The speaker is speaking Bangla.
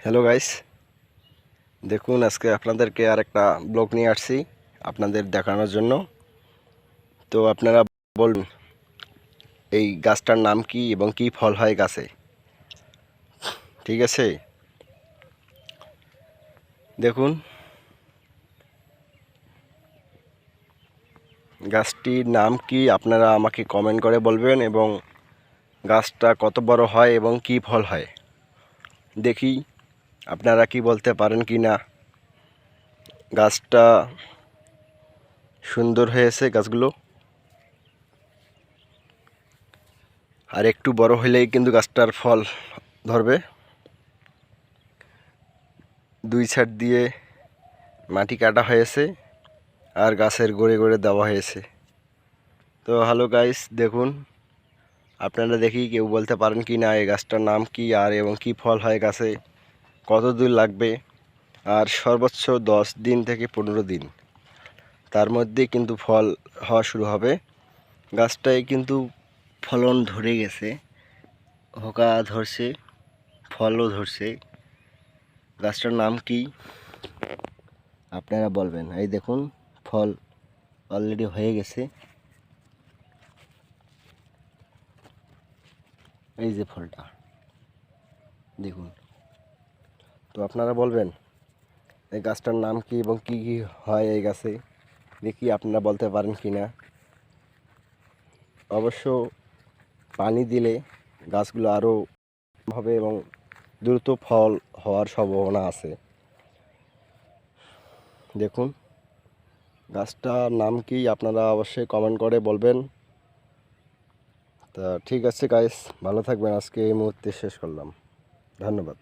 হ্যালো গাইস, দেখুন আজকে আপনাদেরকে আর একটা ব্লগ নিয়ে আসছি আপনাদের দেখানোর জন্য। তো আপনারা বলুন এই গাছটার নাম কি এবং কি ফল হয় গাছে। ঠিক আছে, দেখুন গাছটির নাম কি আপনারা আমাকে কমেন্ট করে বলবেন এবং গাছটা কত বড় হয় এবং কি ফল হয়। দেখি আপনারা কি বলতে পারেন কি না। গাছটা সুন্দর হয়েছে গাছগুলো, আর একটু বড় হলেই কিন্তু গাছটার ফল ধরবে। দুই সাইড দিয়ে মাটি কাটা হয়েছে আর গাছের গোড়ে গোড়ে দেওয়া হয়েছে। তো হ্যালো গাইস, দেখুন আপনারা দেখি কেউ বলতে পারেন কি না এই গাছটার নাম কি আর এবং কি ফল হয় গাছে, কত দূর লাগবে। আর সর্বোচ্চ 10 দিন থেকে 15 দিন তার মধ্যে কিন্তু ফল হওয়া শুরু হবে। গাছটায় কিন্তু ফলন ধরে গেছে, হোকা ধরছে, ফলও ধরছে। গাছটার নাম কি আপনারা বলবেন। এই দেখুন ফল অলরেডি হয়ে গেছে, এই যে ফলটা দেখুন। তো আপনারা বলবেন এই গাছটার নাম কি এবং কি কি হয় এই গাছে, দেখি আপনারা বলতে পারেন কি না। অবশ্য পানি দিলে গাছগুলো আরও হবে এবং দ্রুত ফল হওয়ার সম্ভাবনা আছে। দেখুন গাছটার নাম কি আপনারা অবশ্যই কমেন্ট করে বলবেন। তা ঠিক আছে গাইস, ভালো থাকবেন। আজকে এই মুহূর্তে শেষ করলাম, ধন্যবাদ।